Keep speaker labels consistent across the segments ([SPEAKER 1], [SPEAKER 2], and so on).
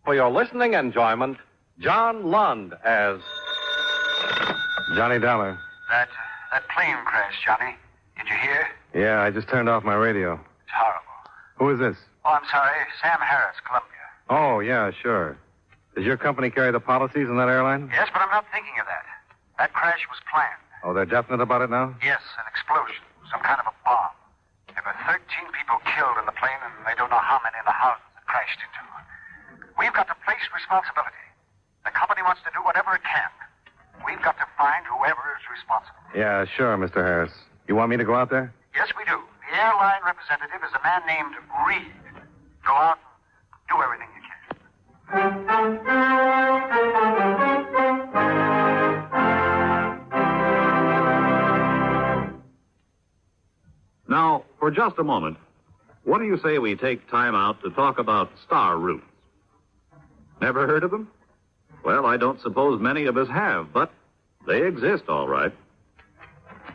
[SPEAKER 1] For your listening enjoyment, John Lund as Johnny Dollar.
[SPEAKER 2] That plane crash, Johnny. Did you hear?
[SPEAKER 1] Yeah, I just turned off my radio.
[SPEAKER 2] It's horrible.
[SPEAKER 1] Who is this?
[SPEAKER 2] Oh, I'm sorry. Sam Harris, Columbia.
[SPEAKER 1] Oh, yeah, sure. Does your company carry the policies on that airline?
[SPEAKER 2] Yes, but I'm not thinking of that. That crash was planned.
[SPEAKER 1] Oh, they're definite about it now?
[SPEAKER 2] Yes, an explosion. Some kind of a bomb. There were 13 people killed in the plane, and they don't know how many in the houses it crashed into. We've got to place responsibility. The company wants to do whatever it can. We've got to find whoever is responsible.
[SPEAKER 1] Yeah, sure, Mr. Harris. You want me to go out there? Yes,
[SPEAKER 2] we do. The airline representative is a man named Reed. Go out and do everything you can.
[SPEAKER 3] Now, for just a moment, what do you say we take time out to talk about star routes? Never heard of them? Well, I don't suppose many of us have, but they exist, all right.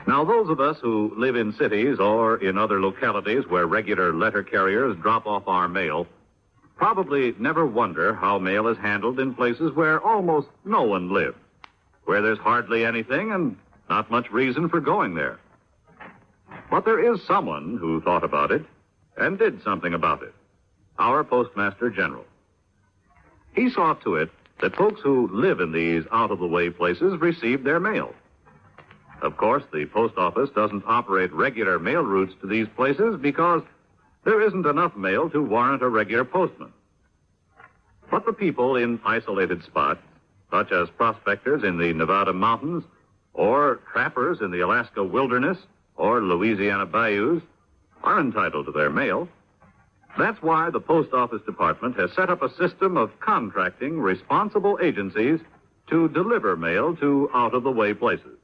[SPEAKER 3] Now, those of us who live in cities or in other localities where regular letter carriers drop off our mail probably never wonder how mail is handled in places where almost no one lives, where there's hardly anything and not much reason for going there. But there is someone who thought about it and did something about it. Our Postmaster General. He saw to it that folks who live in these out-of-the-way places receive their mail. Of course, the post office doesn't operate regular mail routes to these places because there isn't enough mail to warrant a regular postman. But the people in isolated spots, such as prospectors in the Nevada mountains, or trappers in the Alaska wilderness, or Louisiana bayous, are entitled to their mail. That's why the Post Office Department has set up a system of contracting responsible agencies to deliver mail to out-of-the-way places.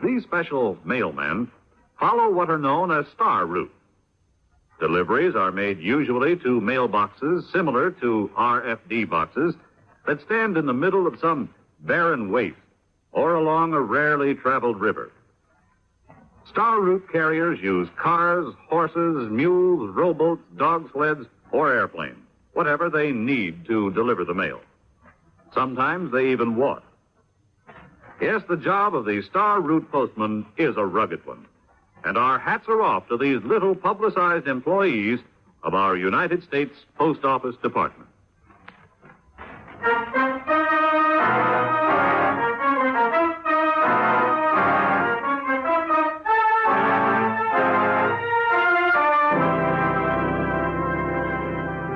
[SPEAKER 3] These special mailmen follow what are known as star routes. Deliveries are made usually to mailboxes similar to RFD boxes that stand in the middle of some barren waste or along a rarely traveled river. Star route carriers use cars, horses, mules, rowboats, dog sleds, or airplanes, whatever they need to deliver the mail. Sometimes they even walk. Yes, the job of the star route postman is a rugged one. And our hats are off to these little publicized employees of our United States Post Office Department.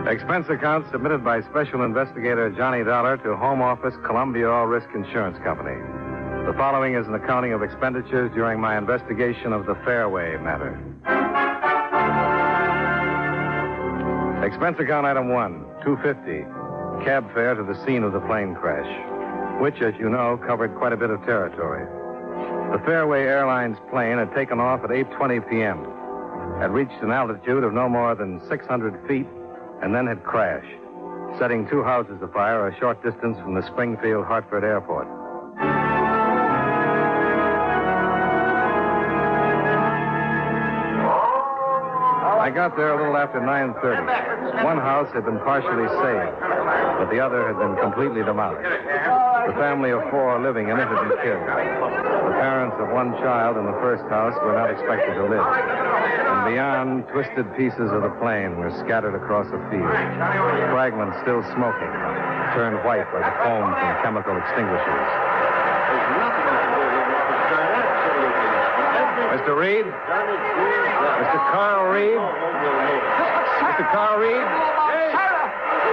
[SPEAKER 1] Expense account submitted by Special Investigator Johnny Dollar to Home Office, Columbia All Risk Insurance Company. The following is an accounting of expenditures during my investigation of the Fairway matter. Expense account item 1, $250, cab fare to the scene of the plane crash, which, as you know, covered quite a bit of territory. The Fairway Airlines plane had taken off at 8:20 p.m., had reached an altitude of no more than 600 feet, and then had crashed, setting two houses afire a short distance from the Springfield-Hartford Airport. I got there a little after 9:30. One house had been partially saved, but the other had been completely demolished. The family of four living in it had been killed. The parents of one child in the first house were not expected to live. And beyond, twisted pieces of the plane were scattered across a field. Fragments still smoking, turned white by the foam from chemical extinguishers. Mr. Reed? Mr. Carl Reed? Mr. Carl Reed?
[SPEAKER 2] Hey! Sarah!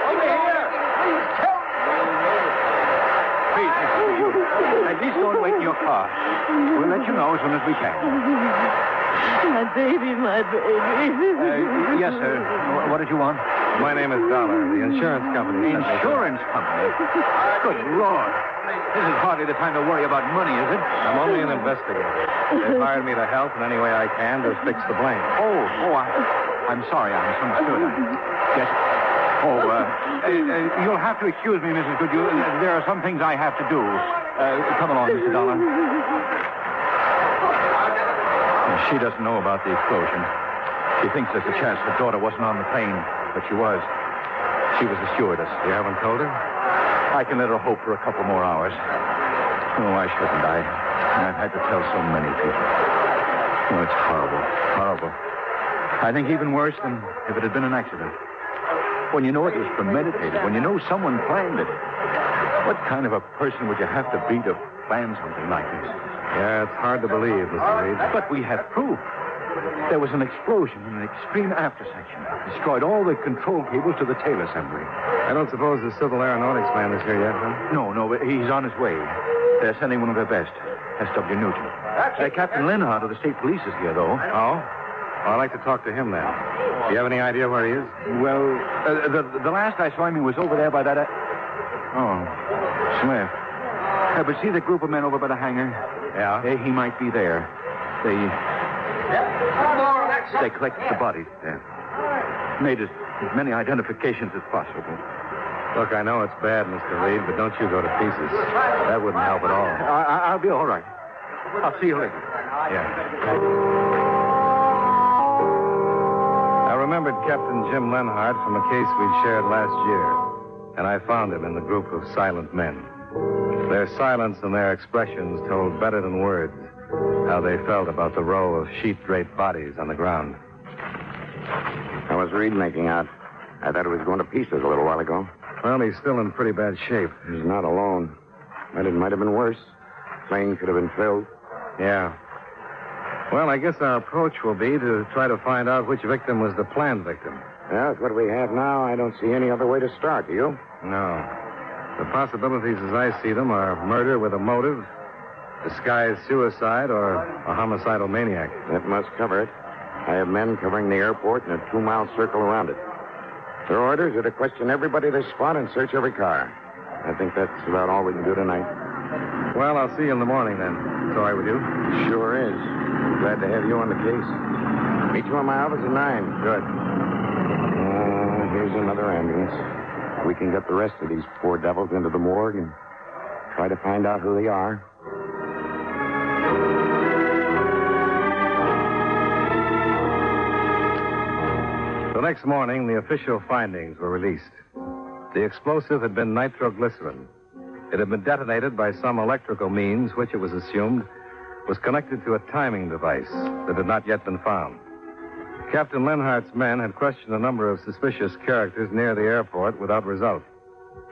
[SPEAKER 2] Over here! Please tell me!
[SPEAKER 4] Please, Mr. At least don't wait in your car. We'll let you know as soon as we can.
[SPEAKER 5] My baby, my baby.
[SPEAKER 4] Yes, sir. What did you want?
[SPEAKER 1] My name is Dollar, the insurance company.
[SPEAKER 4] Insurance company? Good Lord. This is hardly the time to worry about money, is it?
[SPEAKER 1] I'm only an investigator. They've hired me to help in any way I can to fix the blame.
[SPEAKER 4] I'm sorry. I misunderstood. Yes. You'll have to excuse me, Mrs. Goodyear. There are some things I have to do. Come along, Mr. Dollar. She doesn't know about the explosion. She thinks there's a chance her daughter wasn't on the plane, but she was. She was a stewardess.
[SPEAKER 1] You haven't told her?
[SPEAKER 4] I can let her hope for a couple more hours. Oh, why shouldn't I? I've had to tell so many people. Oh, it's horrible. Horrible. I think even worse than if it had been an accident. When you know it was premeditated, when you know someone planned it. What kind of a person would you have to be to plan something like this?
[SPEAKER 1] Yeah, it's hard to believe, Mr. Reed.
[SPEAKER 4] But we have proof. There was an explosion in an extreme aftersection. Destroyed all the control cables to the tail assembly.
[SPEAKER 1] I don't suppose the civil aeronautics man is here yet, huh?
[SPEAKER 4] No, but he's on his way. They're sending one of their best, S.W. Nugent. Captain Linhart of the state police is here, though.
[SPEAKER 1] Oh? Well, I'd like to talk to him then. Do you have any idea where he is?
[SPEAKER 4] Well, the last I saw him, he was over there by that... Oh, Smith. But see the group of men over by the hangar?
[SPEAKER 1] Yeah?
[SPEAKER 4] He might be there. They collected the bodies there. Made as many identifications as possible.
[SPEAKER 1] Look, I know it's bad, Mr. Reed, but don't you go to pieces. That wouldn't help at all.
[SPEAKER 4] I'll be all right. I'll see you later.
[SPEAKER 1] Yeah. I remembered Captain Jim Lenhart from a case we'd shared last year, and I found him in the group of silent men. Their silence and their expressions told better than words how they felt about the row of sheet-draped bodies on the ground.
[SPEAKER 2] How was Reed making out? I thought he was going to pieces a little while ago.
[SPEAKER 1] Well, he's still in pretty bad shape.
[SPEAKER 2] He's not alone. But it might have been worse. Plane could have been filled.
[SPEAKER 1] Yeah. Well, I guess our approach will be to try to find out which victim was the planned victim.
[SPEAKER 2] Well, with what we have now, I don't see any other way to start, do you?
[SPEAKER 1] No. The possibilities as I see them are murder with a motive, disguised suicide, or a homicidal maniac.
[SPEAKER 2] That must cover it. I have men covering the airport and a 2-mile circle around it. Their orders are to question everybody they spot and search every car. I think that's about all we can do tonight.
[SPEAKER 1] Well, I'll see you in the morning then. It's all right with you?
[SPEAKER 2] Sure is. Glad to have you on the case. Meet you in my office at 9.
[SPEAKER 1] Good.
[SPEAKER 2] Here's another ambulance. We can get the rest of these poor devils into the morgue and try to find out who they are.
[SPEAKER 1] The next morning, the official findings were released. The explosive had been nitroglycerin. It had been detonated by some electrical means, which it was assumed was connected to a timing device that had not yet been found. Captain Lenhart's men had questioned a number of suspicious characters near the airport without result.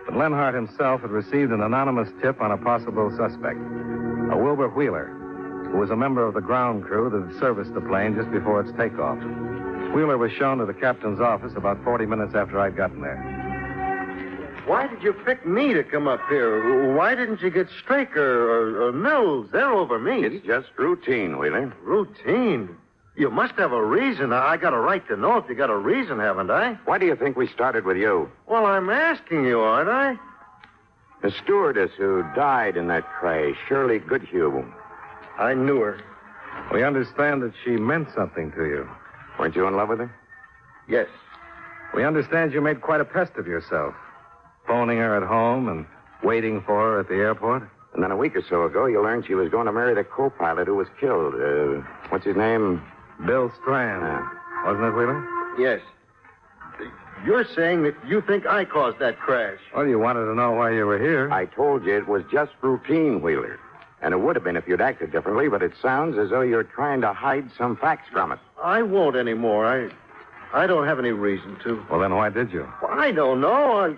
[SPEAKER 1] But Lenhart himself had received an anonymous tip on a possible suspect, a Wilbur Wheeler, who was a member of the ground crew that had serviced the plane just before its takeoff. Wheeler was shown to the captain's office about 40 minutes after I'd gotten there.
[SPEAKER 6] Why did you pick me to come up here? Why didn't you get Straker or Mills? They're over me.
[SPEAKER 2] It's just routine, Wheeler.
[SPEAKER 6] Routine? You must have a reason. I got a right to know if you got a reason, haven't I?
[SPEAKER 2] Why do you think we started with you?
[SPEAKER 6] Well, I'm asking you, aren't I?
[SPEAKER 2] The stewardess who died in that crash, Shirley Goodhue.
[SPEAKER 6] I knew her.
[SPEAKER 1] We understand that she meant something to you.
[SPEAKER 2] Weren't you in love with her?
[SPEAKER 6] Yes.
[SPEAKER 1] We understand you made quite a pest of yourself, phoning her at home and waiting for her at the airport.
[SPEAKER 2] And then a week or so ago, you learned she was going to marry the co-pilot who was killed. What's his name?
[SPEAKER 1] Bill Strand. Wasn't it, Wheeler?
[SPEAKER 6] Yes. You're saying that you think I caused that crash.
[SPEAKER 1] Well, you wanted to know why you were here.
[SPEAKER 2] I told you it was just routine, Wheeler. And it would have been if you'd acted differently, but it sounds as though you're trying to hide some facts from us.
[SPEAKER 6] I won't anymore. I don't have any reason to.
[SPEAKER 1] Well, then why did you?
[SPEAKER 6] Well, I don't know.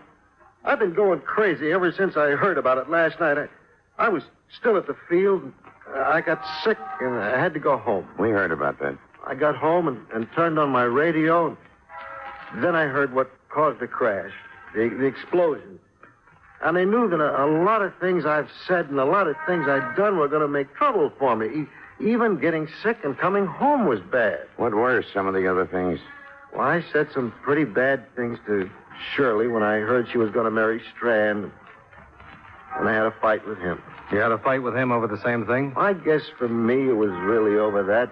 [SPEAKER 6] I've been going crazy ever since I heard about it last night. I was still at the field. I got sick, and I had to go home.
[SPEAKER 2] We heard about that.
[SPEAKER 6] I got home and turned on my radio. Then I heard what caused the crash, the explosion. And I knew that a lot of things I've said and a lot of things I'd done were going to make trouble for me. Even getting sick and coming home was bad.
[SPEAKER 2] What were some of the other things?
[SPEAKER 6] Well, I said some pretty bad things to Shirley when I heard she was going to marry Strand. And I had a fight with him.
[SPEAKER 1] You had a fight with him over the same thing?
[SPEAKER 6] I guess for me it was really over that.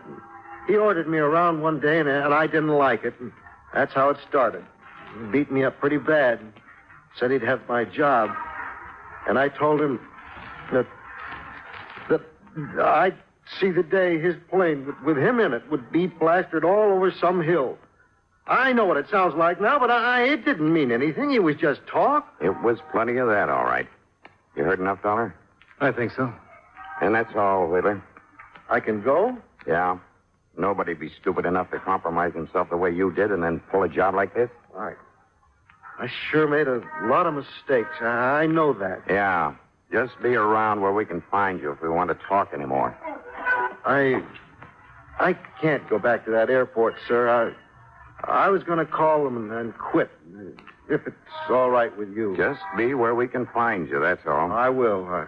[SPEAKER 6] He ordered me around one day, and I didn't like it. And that's how it started. He beat me up pretty bad. Said he'd have my job. And I told him that I'd see the day his plane with him in it would be plastered all over some hill. I know what it sounds like now, but it didn't mean anything. It was just talk.
[SPEAKER 7] It was plenty of that, all right. You heard enough, Dollar?
[SPEAKER 1] I think so.
[SPEAKER 7] And that's all, Wheeler.
[SPEAKER 6] I can go?
[SPEAKER 7] Yeah. Nobody'd be stupid enough to compromise himself the way you did and then pull a job like this.
[SPEAKER 6] All right. I sure made a lot of mistakes. I know that.
[SPEAKER 7] Yeah. Just be around where we can find you if we want to talk anymore.
[SPEAKER 6] I can't go back to that airport, sir. I was going to call them and quit, if it's all right with you.
[SPEAKER 7] Just be where we can find you, that's all.
[SPEAKER 6] I will.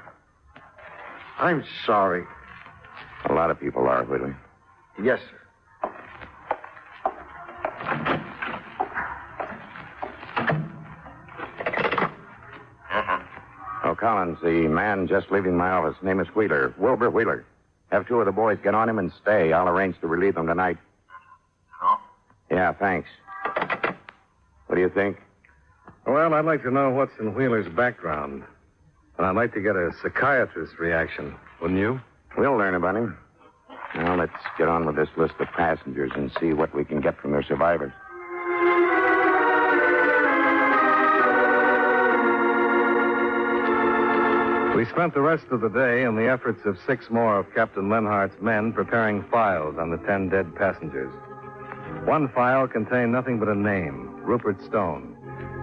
[SPEAKER 6] I'm sorry.
[SPEAKER 7] A lot of people are, Wheeler.
[SPEAKER 6] Yes, sir.
[SPEAKER 7] Oh, Collins, the man just leaving my office, name is Wheeler. Wilbur Wheeler. Have two of the boys get on him and stay. I'll arrange to relieve them tonight.
[SPEAKER 2] Oh?
[SPEAKER 7] Yeah, thanks. What do you think?
[SPEAKER 1] Well, I'd like to know what's in Wheeler's background. And I'd like to get a psychiatrist's reaction, wouldn't you?
[SPEAKER 7] We'll learn about him. Now, let's get on with this list of passengers and see what we can get from their survivors.
[SPEAKER 1] We spent the rest of the day in the efforts of 6 more of Captain Lenhart's men preparing files on the 10 dead passengers. One file contained nothing but a name, Rupert Stone.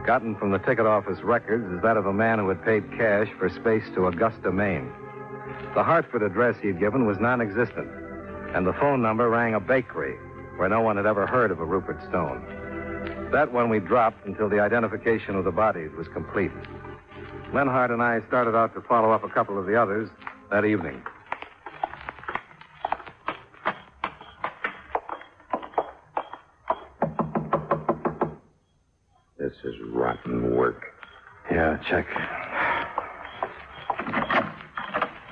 [SPEAKER 1] Gotten from the ticket office records is that of a man who had paid cash for space to Augusta, Maine. The Hartford address he'd given was non-existent, and the phone number rang a bakery where no one had ever heard of a Rupert Stone. That one we dropped until the identification of the bodies was complete. Lenhart and I started out to follow up a couple of the others that evening.
[SPEAKER 7] This is rotten work.
[SPEAKER 1] Yeah, check.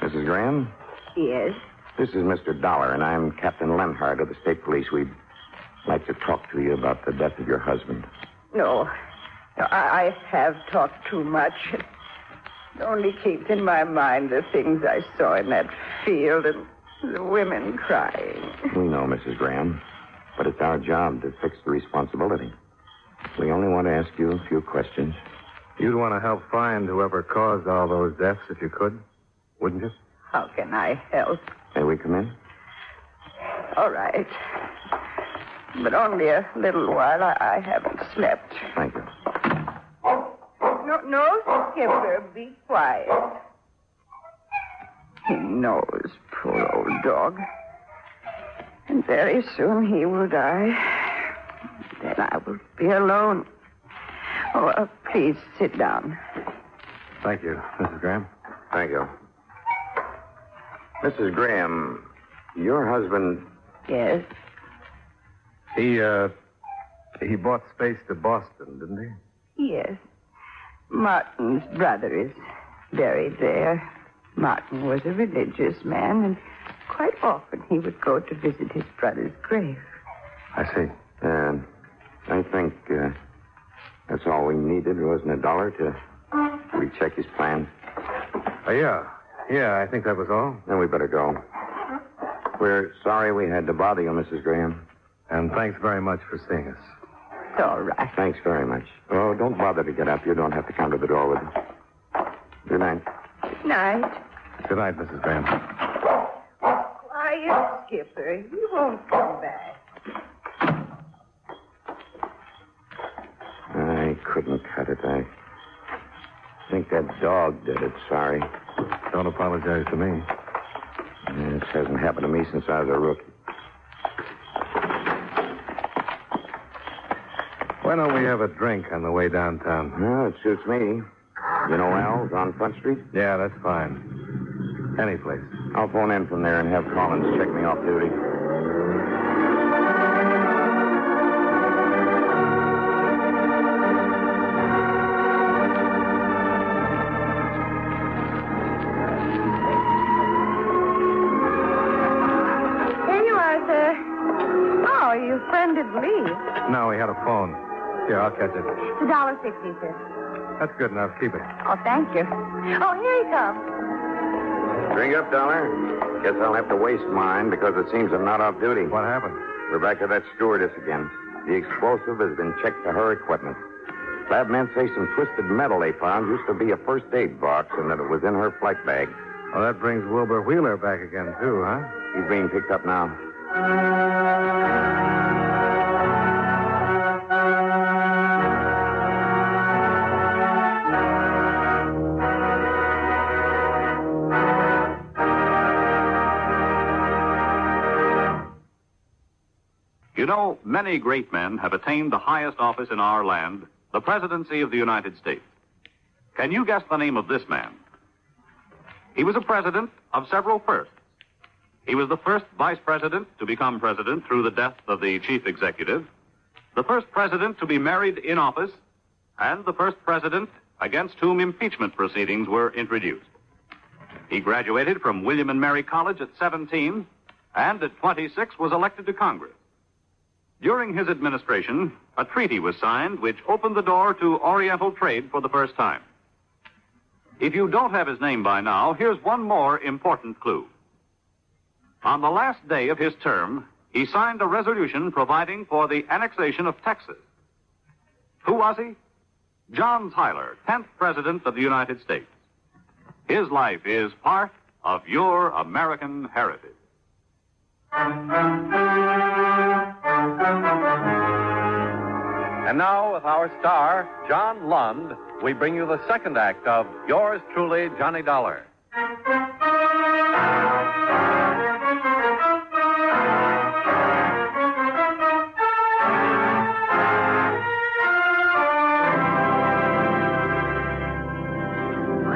[SPEAKER 7] Mrs. Graham?
[SPEAKER 5] Yes?
[SPEAKER 7] This is Mr. Dollar, and I'm Captain Lenhart of the State Police. We'd like to talk to you about the death of your husband.
[SPEAKER 5] No, I have talked too much. It only keeps in my mind the things I saw in that field and the women crying.
[SPEAKER 7] We know, Mrs. Graham, but it's our job to fix the responsibility. We only want to ask you a few questions.
[SPEAKER 1] You'd want to help find whoever caused all those deaths if you could, wouldn't you?
[SPEAKER 5] How can I help?
[SPEAKER 7] May we come in?
[SPEAKER 5] All right. But only a little while. I haven't slept.
[SPEAKER 7] Thank you.
[SPEAKER 5] No, Skipper, be quiet. He knows, poor old dog. And very soon he will die. Then I will be alone. Oh, please sit down.
[SPEAKER 1] Thank you, Mrs. Graham.
[SPEAKER 7] Thank you. Mrs. Graham, your husband...
[SPEAKER 5] Yes?
[SPEAKER 1] He bought space to Boston, didn't he?
[SPEAKER 5] Yes. Martin's brother is buried there. Martin was a religious man, and quite often he would go to visit his brother's grave.
[SPEAKER 1] I see.
[SPEAKER 7] I think that's all we needed, wasn't it, Dollar, to recheck his plans?
[SPEAKER 1] Yeah. Yeah, I think that was all.
[SPEAKER 7] Then we better go. We're sorry we had to bother you, Mrs. Graham.
[SPEAKER 1] And thanks very much for seeing us.
[SPEAKER 5] It's all right.
[SPEAKER 7] Thanks very much. Oh, don't bother to get up. You don't have to come to the door with us. Good night.
[SPEAKER 5] Good night.
[SPEAKER 1] Good night, Mrs. Graham.
[SPEAKER 5] Quiet, Skipper. He won't come back.
[SPEAKER 7] I couldn't cut it. I think that dog did it. Sorry.
[SPEAKER 1] Don't apologize to me.
[SPEAKER 7] This hasn't happened to me since I was a rookie.
[SPEAKER 1] Why don't we have a drink on the way downtown?
[SPEAKER 7] Well, it suits me. You know Al's on Front Street?
[SPEAKER 1] Yeah, that's fine. Any place.
[SPEAKER 7] I'll phone in from there and have Collins check me off duty.
[SPEAKER 5] Here you are, sir. Oh, your friend didn't leave.
[SPEAKER 1] No, he had a phone. Here, I'll catch it.
[SPEAKER 5] It's $1.60, sir.
[SPEAKER 1] That's good enough. Keep it.
[SPEAKER 5] Oh, thank you. Oh, here he comes.
[SPEAKER 7] Drink up, Dollar. Guess I'll have to waste mine because it seems I'm not off duty.
[SPEAKER 1] What happened?
[SPEAKER 7] We're back to that stewardess again. The explosive has been checked to her equipment. Lab men say some twisted metal they found used to be a first aid box and that it was in her flight bag.
[SPEAKER 1] Well, that brings Wilbur Wheeler back again, too, huh?
[SPEAKER 7] He's being picked up now.
[SPEAKER 3] You know, many great men have attained the highest office in our land, the presidency of the United States. Can you guess the name of this man? He was a president of several firsts. He was the first vice president to become president through the death of the chief executive, the first president to be married in office, and the first president against whom impeachment proceedings were introduced. He graduated from William and Mary College at 17, and at 26 was elected to Congress. During his administration, a treaty was signed which opened the door to Oriental trade for the first time. If you don't have his name by now, here's one more important clue. On the last day of his term, he signed a resolution providing for the annexation of Texas. Who was he? John Tyler, 10th President of the United States. His life is part of your American heritage.
[SPEAKER 1] And now, with our star, John Lund, we bring you the second act of Yours Truly, Johnny Dollar.
[SPEAKER 6] I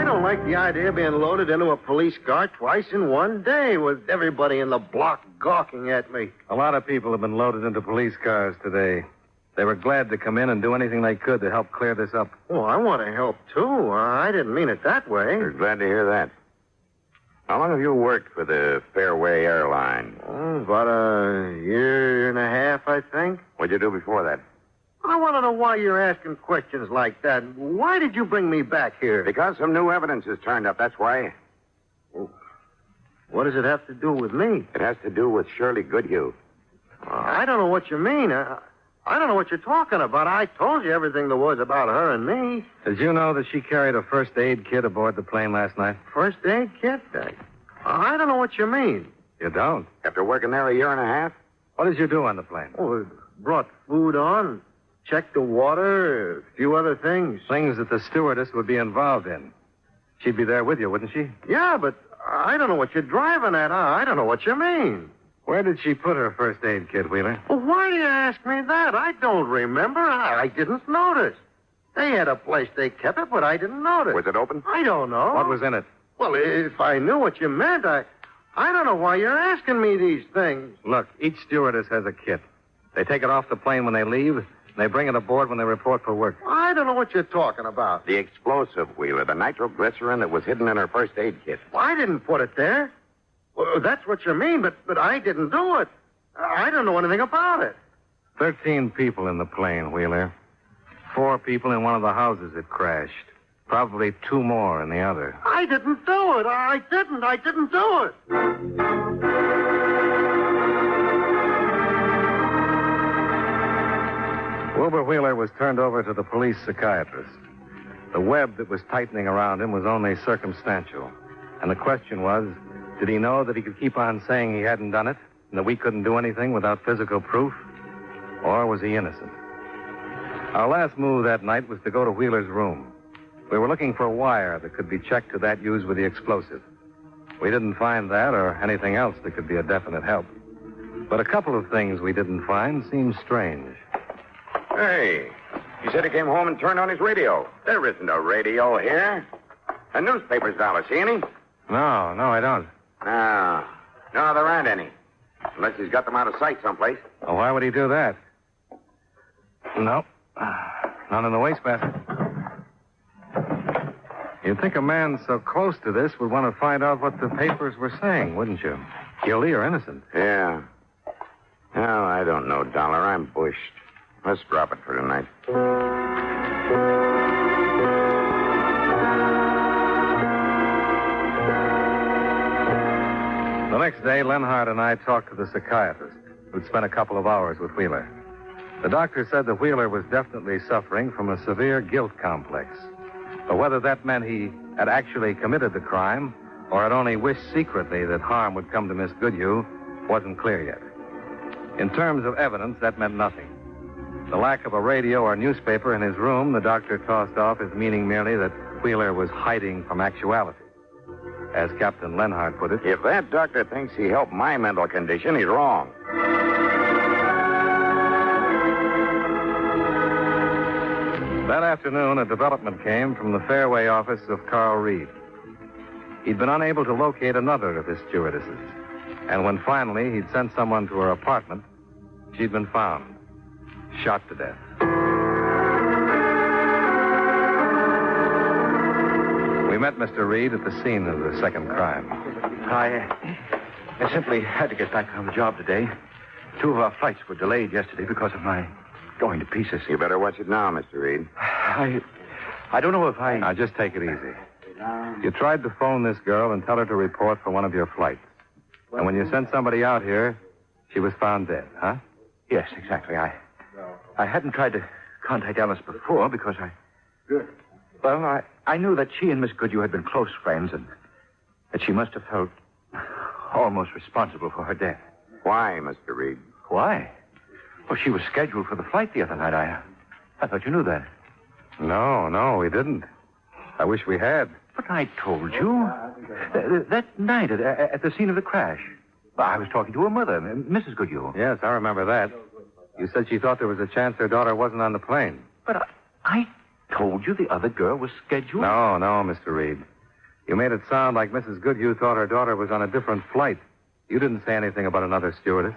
[SPEAKER 6] don't like the idea of being loaded into a police car twice in one day with everybody in the block gawking at me.
[SPEAKER 1] A lot of people have been loaded into police cars today. They were glad to come in and do anything they could to help clear this up.
[SPEAKER 6] Oh, I want to help, too. I didn't mean it that way.
[SPEAKER 7] We're glad to hear that. How long have you worked for the Fairway Airline?
[SPEAKER 6] Oh, about a year and a half, I think.
[SPEAKER 7] What'd you do before that?
[SPEAKER 6] I want to know why you're asking questions like that. Why did you bring me back here?
[SPEAKER 7] Because some new evidence has turned up, that's why.
[SPEAKER 6] What does it have to do with me?
[SPEAKER 7] It has to do with Shirley Goodhue.
[SPEAKER 6] I don't know what you mean. I don't know what you're talking about. I told you everything there was about her and me.
[SPEAKER 1] Did you know that she carried a first aid kit aboard the plane last night?
[SPEAKER 6] First aid kit? I don't know what you mean.
[SPEAKER 1] You don't?
[SPEAKER 7] After working there a year and a half?
[SPEAKER 1] What did you do on the plane?
[SPEAKER 6] Oh, brought food on, checked the water, a few other things.
[SPEAKER 1] Things that the stewardess would be involved in. She'd be there with you, wouldn't she?
[SPEAKER 6] Yeah, but I don't know what you're driving at. I don't know what you mean.
[SPEAKER 1] Where did she put her first aid kit, Wheeler?
[SPEAKER 6] Well, why do you ask me that? I don't remember. I didn't notice. They had a place they kept it, but I didn't notice.
[SPEAKER 7] Was it open?
[SPEAKER 6] I don't know.
[SPEAKER 1] What was in it?
[SPEAKER 6] Well, if I knew what you meant, I don't know why you're asking me these things.
[SPEAKER 1] Look, each stewardess has a kit. They take it off the plane when they leave, and they bring it aboard when they report for work.
[SPEAKER 6] I don't know what you're talking about.
[SPEAKER 7] The explosive, Wheeler, the nitroglycerin that was hidden in her first aid kit.
[SPEAKER 6] Well, I didn't put it there. Well, that's what you mean, but I didn't do it. I don't know anything about it.
[SPEAKER 1] 13 people in the plane, Wheeler. 4 people in one of the houses that crashed. Probably 2 more in the other.
[SPEAKER 6] I didn't do it. I didn't do it.
[SPEAKER 1] Wilbur Wheeler was turned over to the police psychiatrist. The web that was tightening around him was only circumstantial. And the question was, did he know that he could keep on saying he hadn't done it, and that we couldn't do anything without physical proof? Or was he innocent? Our last move that night was to go to Wheeler's room. We were looking for a wire that could be checked to that used with the explosive. We didn't find that or anything else that could be a definite help. But a couple of things we didn't find seemed strange.
[SPEAKER 7] Hey, he said he came home and turned on his radio. There isn't a radio here. A newspaper's dollar, see any?
[SPEAKER 1] No, I don't.
[SPEAKER 7] No, there aren't any. Unless he's got them out of sight someplace.
[SPEAKER 1] Well, why would he do that? Nope. None in the wastebasket. You'd think a man so close to this would want to find out what the papers were saying, wouldn't you? Guilty or innocent?
[SPEAKER 7] Yeah. Well, I don't know, Dollar. I'm bushed. Let's drop it for tonight. The next day, Lenhart and I talked to the psychiatrist, who'd spent a couple of hours with Wheeler.
[SPEAKER 1] The doctor said the Wheeler was definitely suffering from a severe guilt complex. But whether that meant he had actually committed the crime or had only wished secretly that harm would come to Miss Goodhue wasn't clear yet. In terms of evidence, that meant nothing. The lack of a radio or newspaper in his room, the doctor tossed off as meaning merely that Wheeler was hiding from actuality. As Captain Lenhart put it,
[SPEAKER 7] If that doctor thinks he helped my mental condition, he's wrong.
[SPEAKER 1] that afternoon, a development came from the Fairway office of Carl Reed. He'd been unable to locate another of his stewardesses. And when finally he'd sent someone to her apartment, she'd been found, shot to death. We met Mr. Reed at the scene of the second crime.
[SPEAKER 4] I simply had to get back on the job today. 2 of our flights were delayed yesterday because of my going to pieces.
[SPEAKER 7] You better watch it now, Mr. Reed.
[SPEAKER 4] I don't know if I...
[SPEAKER 1] Now, just take it easy. You tried to phone this girl and tell her to report for one of your flights. And when you sent somebody out here, she was found dead, huh?
[SPEAKER 4] Yes, exactly. I hadn't tried to contact Alice before because Well, I knew that she and Miss Goodhue had been close friends and that she must have felt almost responsible for her death.
[SPEAKER 7] Why, Mr. Reed?
[SPEAKER 4] Why? Well, she was scheduled for the flight the other night. I thought you knew that.
[SPEAKER 1] No, we didn't. I wish we had.
[SPEAKER 4] But I told you. That night at the scene of the crash. I was talking to her mother, Mrs. Goodhue.
[SPEAKER 1] Yes, I remember that. You said she thought there was a chance her daughter wasn't on the plane.
[SPEAKER 4] But I told you the other girl was scheduled.
[SPEAKER 1] No, Mr. Reed. You made it sound like Mrs. Goodhue thought her daughter was on a different flight. You didn't say anything about another stewardess.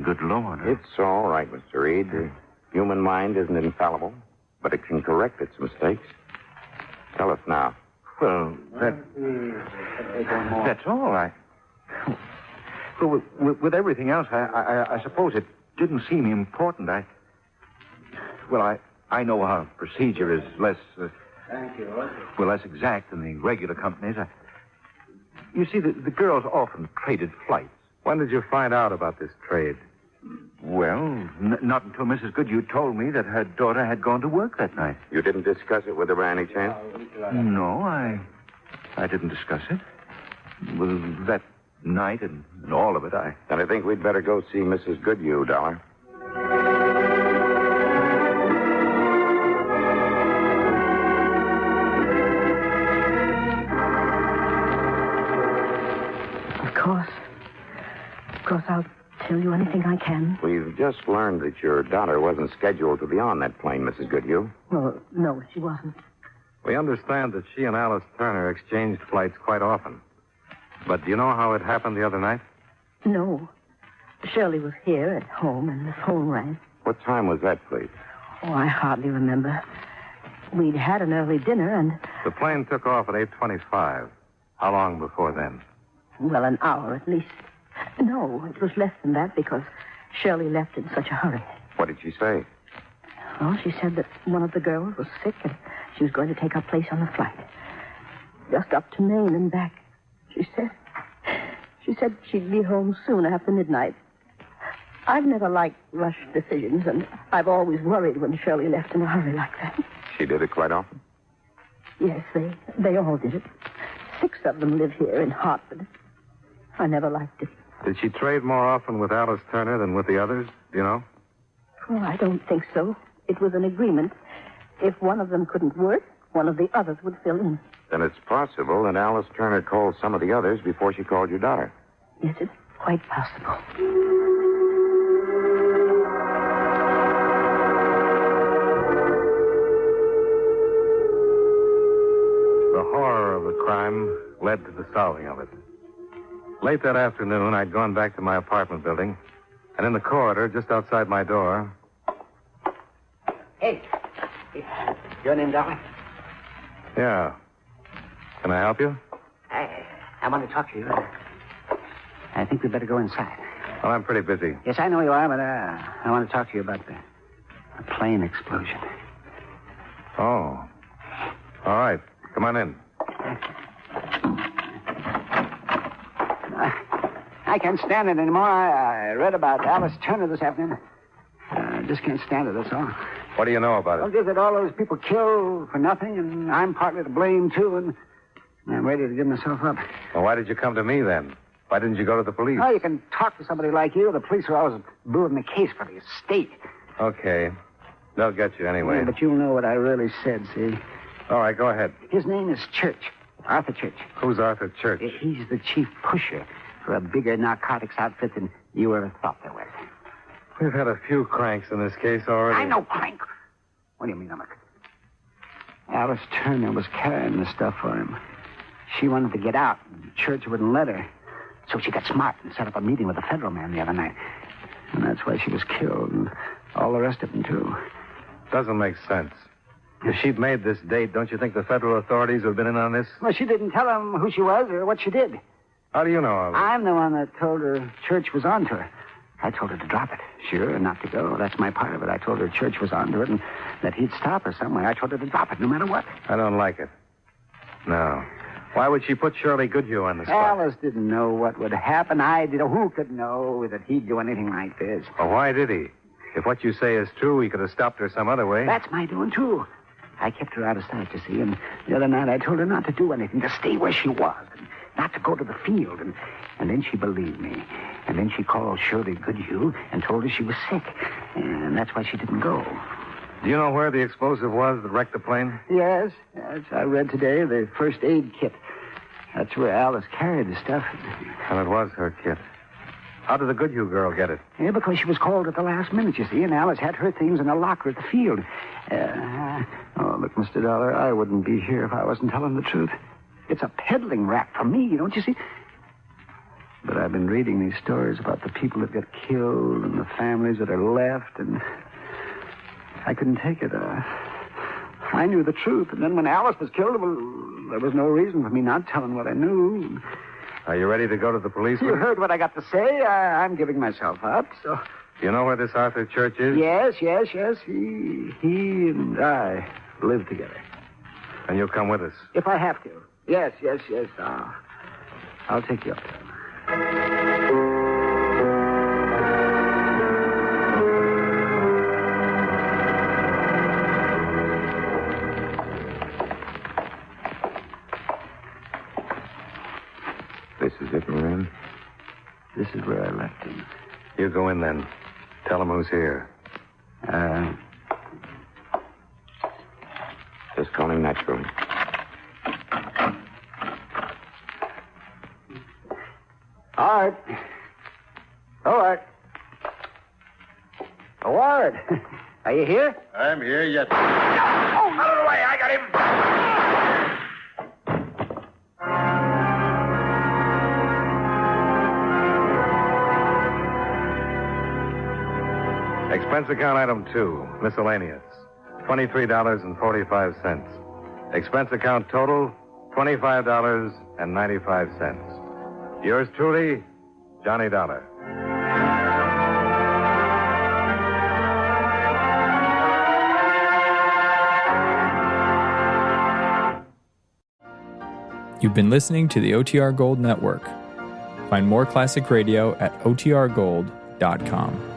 [SPEAKER 4] Good Lord.
[SPEAKER 7] It's all right, Mr. Reed. The human mind isn't infallible, but it can correct its mistakes. Tell us now.
[SPEAKER 4] Well, that's all. Well, with everything else, I suppose it didn't seem important. I know our procedure is less exact than the regular companies. You see, the girls often traded flights.
[SPEAKER 1] When did you find out about this trade?
[SPEAKER 4] Well, not until Mrs. Goodhue told me that her daughter had gone to work that night.
[SPEAKER 7] You didn't discuss it with her by any chance?
[SPEAKER 4] No, I didn't discuss it. Well, that night and all of it,
[SPEAKER 7] Then I think we'd better go see Mrs. Goodhue, Dollar.
[SPEAKER 5] Of course, I'll tell you anything I can.
[SPEAKER 7] We've just learned that your daughter wasn't scheduled to be on that plane, Mrs. Goodhue.
[SPEAKER 5] Well, no, she wasn't.
[SPEAKER 1] We understand that she and Alice Turner exchanged flights quite often. But do you know how it happened the other night?
[SPEAKER 5] No. Shirley was here at home and the phone rang.
[SPEAKER 7] What time was that, please?
[SPEAKER 5] Oh, I hardly remember. We'd had an early dinner and...
[SPEAKER 1] The plane took off at 8:25. How long before then?
[SPEAKER 5] Well, an hour at least. No, it was less than that because Shirley left in such a hurry.
[SPEAKER 7] What did she say?
[SPEAKER 5] Well, she said that one of the girls was sick and she was going to take her place on the flight. Just up to Maine and back, she said. She said she'd be home soon after midnight. I've never liked rushed decisions, and I've always worried when Shirley left in a hurry like that.
[SPEAKER 7] She did it quite often?
[SPEAKER 5] Yes, they all did it. 6 of them live here in Hartford. I never liked it.
[SPEAKER 1] Did she trade more often with Alice Turner than with the others? Do you know?
[SPEAKER 5] Well, I don't think so. It was an agreement. If one of them couldn't work, one of the others would fill in.
[SPEAKER 7] Then it's possible that Alice Turner called some of the others before she called your daughter.
[SPEAKER 5] Yes, it's quite possible.
[SPEAKER 1] The horror of the crime led to the solving of it. Late that afternoon, I'd gone back to my apartment building, and in the corridor, just outside my door...
[SPEAKER 8] Hey, your name, Dollar?
[SPEAKER 1] Yeah. Can I help you?
[SPEAKER 8] I want to talk to you. I think we'd better go inside.
[SPEAKER 1] Well, I'm pretty busy.
[SPEAKER 8] Yes, I know you are, but I want to talk to you about the plane explosion.
[SPEAKER 1] Oh. All right. Come on in.
[SPEAKER 8] I can't stand it anymore. I read about Alice Turner this afternoon. just can't stand it, that's all.
[SPEAKER 1] What do you know about
[SPEAKER 8] Well,
[SPEAKER 1] it?
[SPEAKER 8] just that all those people killed for nothing, and I'm partly to blame, too, and I'm ready to give myself up.
[SPEAKER 1] Well, why did you come to me then? Why didn't you go to the police?
[SPEAKER 8] Oh, you can talk to somebody like you. The police are always building the case for the estate.
[SPEAKER 1] Okay. They'll get you anyway.
[SPEAKER 8] Yeah, but you'll know what I really said, see?
[SPEAKER 1] All right, go ahead.
[SPEAKER 8] His name is Church. Arthur Church.
[SPEAKER 1] Who's Arthur Church?
[SPEAKER 8] He's the chief pusher for a bigger narcotics outfit than you ever thought there was.
[SPEAKER 1] We've had a few cranks in this case already.
[SPEAKER 8] I know, crank. What do you mean, Emmett? Alice Turner was carrying the stuff for him. She wanted to get out, and Church wouldn't let her. So she got smart and set up a meeting with the federal man the other night. And that's why she was killed, and all the rest of them, too.
[SPEAKER 1] Doesn't make sense. If she'd made this date, don't you think the federal authorities would have been in on this?
[SPEAKER 8] Well, she didn't tell him who she was or what she did.
[SPEAKER 1] How do you know all this?
[SPEAKER 8] I'm the one that told her Church was onto her. I told her to drop it. Sure, and not to go. That's my part of it. I told her Church was onto it and that he'd stop her somewhere. I told her to drop it no matter what.
[SPEAKER 1] I don't like it. No. Why would she put Shirley Goodhue on the spot?
[SPEAKER 8] Alice didn't know what would happen. I did. Who could know that he'd do anything like this?
[SPEAKER 1] Well, why did he? If what you say is true, he could have stopped her some other way.
[SPEAKER 8] That's my doing, too. I kept her out of sight, you see, and the other night I told her not to do anything, to stay where she was, and not to go to the field, and then she believed me. And then she called Shirley Goodhue and told her she was sick, and that's why she didn't go.
[SPEAKER 1] Do you know where the explosive was that wrecked the plane?
[SPEAKER 8] Yes, I read today the first aid kit. That's where Alice carried the stuff.
[SPEAKER 1] Well, it was her kit. How did the Goodhue girl get it?
[SPEAKER 8] Yeah, because she was called at the last minute, you see, and Alice had her things in a locker at the field. Oh, look, Mr. Dollar, I wouldn't be here if I wasn't telling the truth. It's a peddling rap for me, don't you see? But I've been reading these stories about the people that got killed and the families that are left, and I couldn't take it. I knew the truth, and then when Alice was killed, well, there was no reason for me not telling what I knew.
[SPEAKER 1] Are you ready to go to the police?
[SPEAKER 8] You heard what I got to say. I'm giving myself up, so...
[SPEAKER 1] Do you know where this Arthur Church is?
[SPEAKER 8] Yes. He and I live together.
[SPEAKER 1] And you'll come with us?
[SPEAKER 8] If I have to. Yes. I'll take you up there.
[SPEAKER 7] This is it, Moran?
[SPEAKER 8] This is where I left him.
[SPEAKER 1] You go in then. Tell him who's here.
[SPEAKER 7] Just call him naturally.
[SPEAKER 8] All right. Ward, are you here?
[SPEAKER 6] I'm here yet.
[SPEAKER 2] Oh, out of the way. I got him.
[SPEAKER 1] Expense account item 2, miscellaneous, $23.45. Expense account total, $25.95. Yours truly, Johnny Dollar.
[SPEAKER 9] You've been listening to the OTR Gold Network. Find more classic radio at otrgold.com.